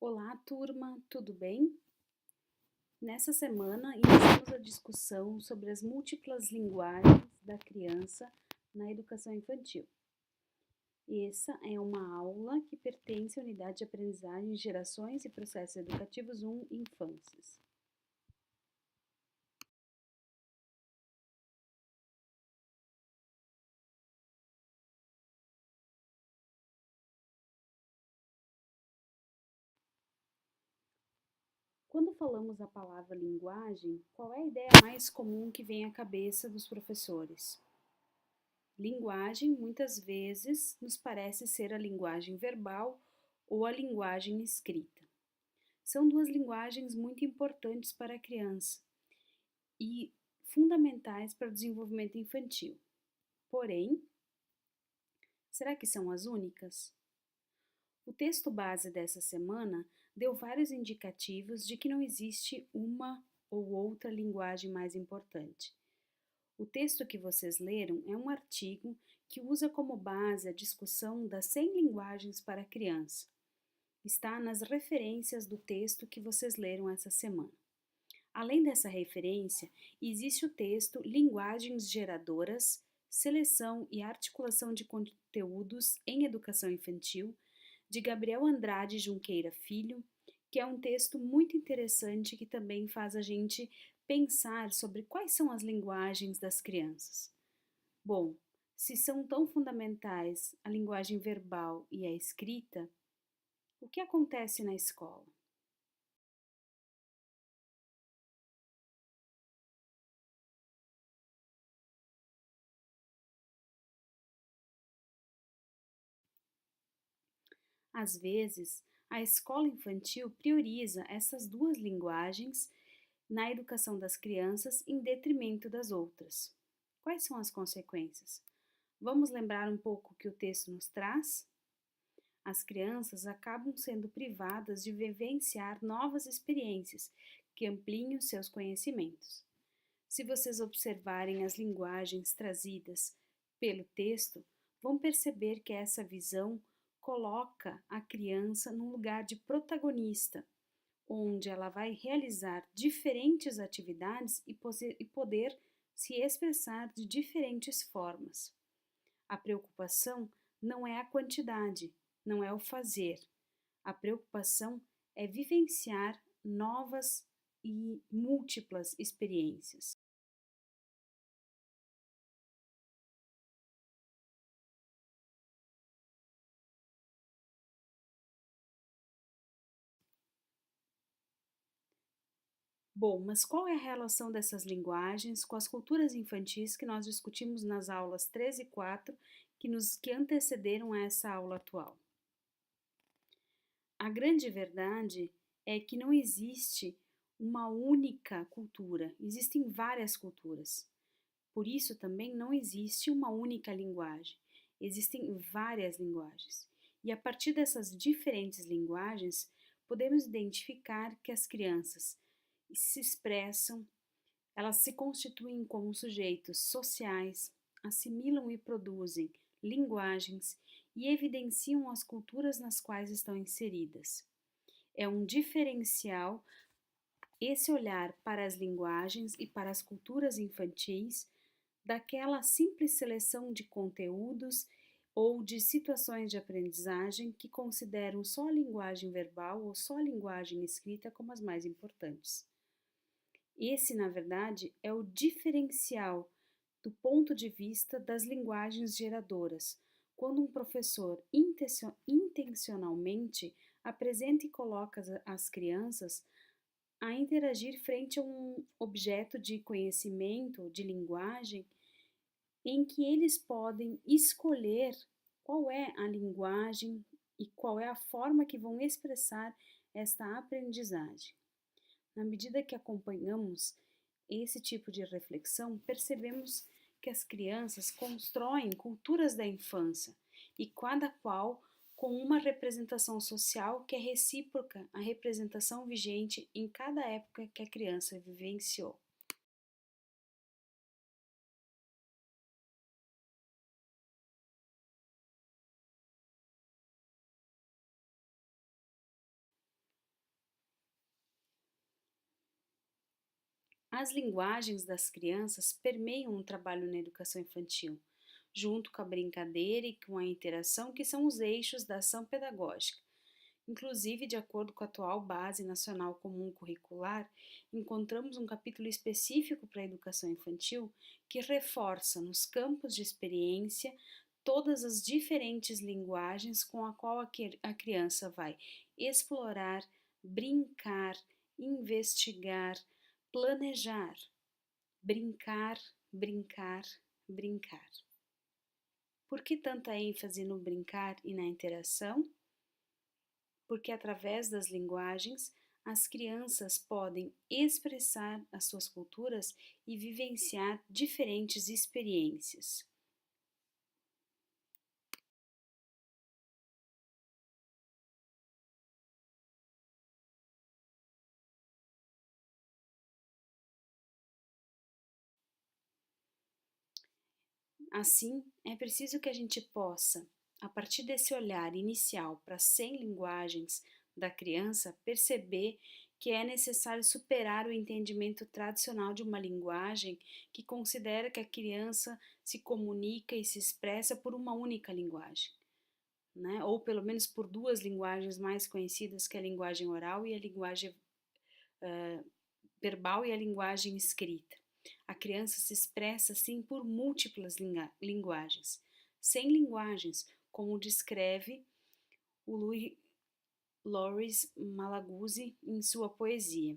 Olá, turma, tudo bem? Nessa semana, iniciamos a discussão sobre as múltiplas linguagens da criança na educação infantil. Essa é uma aula que pertence à unidade de aprendizagem Gerações e Processos Educativos 1 Infâncias. Quando falamos a palavra linguagem, qual é a ideia mais comum que vem à cabeça dos professores? Linguagem, muitas vezes, nos parece ser a linguagem verbal ou a linguagem escrita. São duas linguagens muito importantes para a criança e fundamentais para o desenvolvimento infantil. Porém, será que são as únicas? O texto base dessa semana deu vários indicativos de que não existe uma ou outra linguagem mais importante. O texto que vocês leram é um artigo que usa como base a discussão das 100 linguagens para a criança. Está nas referências do texto que vocês leram essa semana. Além dessa referência, existe o texto Linguagens Geradoras, Seleção e Articulação de Conteúdos em Educação Infantil, de Gabriel Andrade Junqueira Filho, que é um texto muito interessante que também faz a gente pensar sobre quais são as linguagens das crianças. Bom, se são tão fundamentais a linguagem verbal e a escrita, o que acontece na escola? Às vezes, a escola infantil prioriza essas duas linguagens na educação das crianças em detrimento das outras. Quais são as consequências? Vamos lembrar um pouco o que o texto nos traz? As crianças acabam sendo privadas de vivenciar novas experiências que ampliem os seus conhecimentos. Se vocês observarem as linguagens trazidas pelo texto, vão perceber que essa visão coloca a criança num lugar de protagonista, onde ela vai realizar diferentes atividades e poder se expressar de diferentes formas. A preocupação não é a quantidade, não é o fazer. A preocupação é vivenciar novas e múltiplas experiências. Bom, mas qual é a relação dessas linguagens com as culturas infantis que nós discutimos nas aulas 3 e 4 que antecederam a essa aula atual? A grande verdade é que não existe uma única cultura, existem várias culturas. Por isso também não existe uma única linguagem, existem várias linguagens. E a partir dessas diferentes linguagens, podemos identificar que as crianças se expressam, elas se constituem como sujeitos sociais, assimilam e produzem linguagens e evidenciam as culturas nas quais estão inseridas. É um diferencial esse olhar para as linguagens e para as culturas infantis daquela simples seleção de conteúdos ou de situações de aprendizagem que consideram só a linguagem verbal ou só a linguagem escrita como as mais importantes. Esse, na verdade, é o diferencial do ponto de vista das linguagens geradoras, quando um professor intencionalmente apresenta e coloca as crianças a interagir frente a um objeto de conhecimento, de linguagem, em que eles podem escolher qual é a linguagem e qual é a forma que vão expressar esta aprendizagem. Na medida que acompanhamos esse tipo de reflexão, percebemos que as crianças constroem culturas da infância e cada qual com uma representação social que é recíproca à representação vigente em cada época que a criança vivenciou. As linguagens das crianças permeiam o trabalho na educação infantil, junto com a brincadeira e com a interação, que são os eixos da ação pedagógica. Inclusive, de acordo com a atual Base Nacional Comum Curricular, encontramos um capítulo específico para a educação infantil que reforça nos campos de experiência todas as diferentes linguagens com a qual a criança vai explorar, brincar, investigar, planejar. Brincar, brincar, brincar. Por que tanta ênfase no brincar e na interação? Porque através das linguagens as crianças podem expressar as suas culturas e vivenciar diferentes experiências. Assim, é preciso que a gente possa, a partir desse olhar inicial para 100 linguagens da criança, perceber que é necessário superar o entendimento tradicional de uma linguagem que considera que a criança se comunica e se expressa por uma única linguagem, né? Ou pelo menos por duas linguagens mais conhecidas, que é a linguagem oral e a linguagem verbal e a linguagem escrita. A criança se expressa assim por múltiplas linguagens, 100 linguagens, como descreve o Louris Malaguzzi em sua poesia.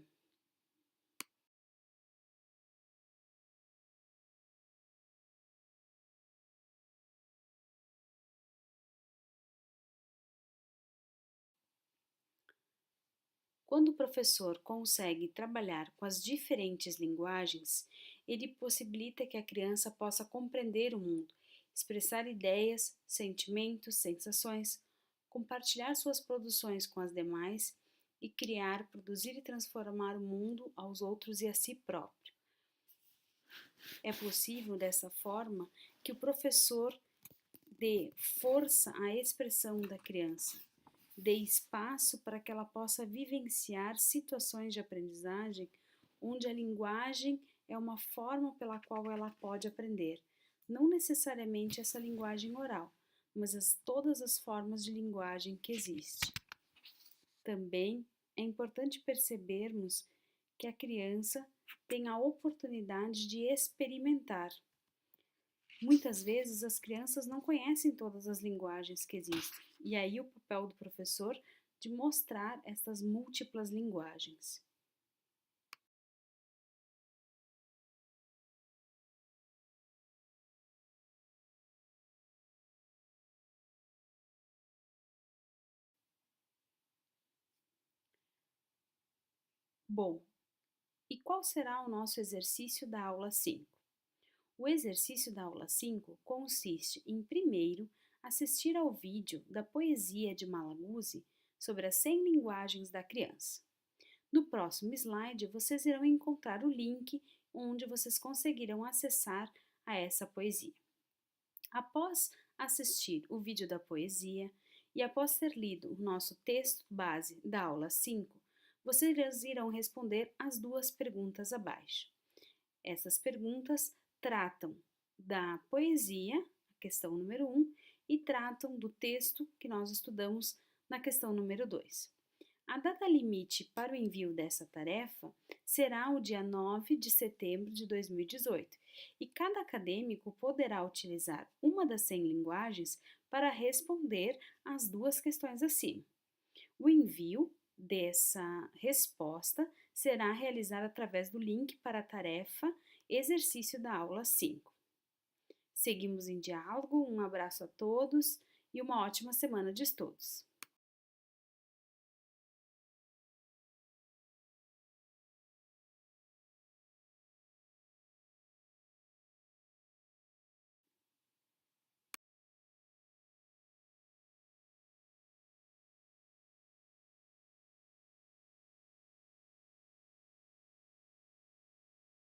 Quando o professor consegue trabalhar com as diferentes linguagens, ele possibilita que a criança possa compreender o mundo, expressar ideias, sentimentos, sensações, compartilhar suas produções com as demais e criar, produzir e transformar o mundo aos outros e a si próprio. É possível dessa forma que o professor dê força à expressão da criança, dê espaço para que ela possa vivenciar situações de aprendizagem onde a linguagem é uma forma pela qual ela pode aprender, não necessariamente essa linguagem oral, mas todas as formas de linguagem que existem. Também é importante percebermos que a criança tem a oportunidade de experimentar. Muitas vezes as crianças não conhecem todas as linguagens que existem, e aí o papel do professor de mostrar essas múltiplas linguagens. Bom, e qual será o nosso exercício da aula 5? O exercício da aula 5 consiste em, primeiro, assistir ao vídeo da poesia de Malaguzzi sobre as 100 linguagens da criança. No próximo slide, vocês irão encontrar o link onde vocês conseguirão acessar a essa poesia. Após assistir o vídeo da poesia e após ter lido o nosso texto base da aula 5, vocês irão responder as duas perguntas abaixo. Essas perguntas tratam da poesia, a questão número 1, e tratam do texto que nós estudamos na questão número 2. A data limite para o envio dessa tarefa será o dia 9 de setembro de 2018 e cada acadêmico poderá utilizar uma das 100 linguagens para responder as duas questões acima. O envio dessa resposta será realizado através do link para a tarefa Exercício da aula 5. Seguimos em diálogo, um abraço a todos e uma ótima semana de estudos.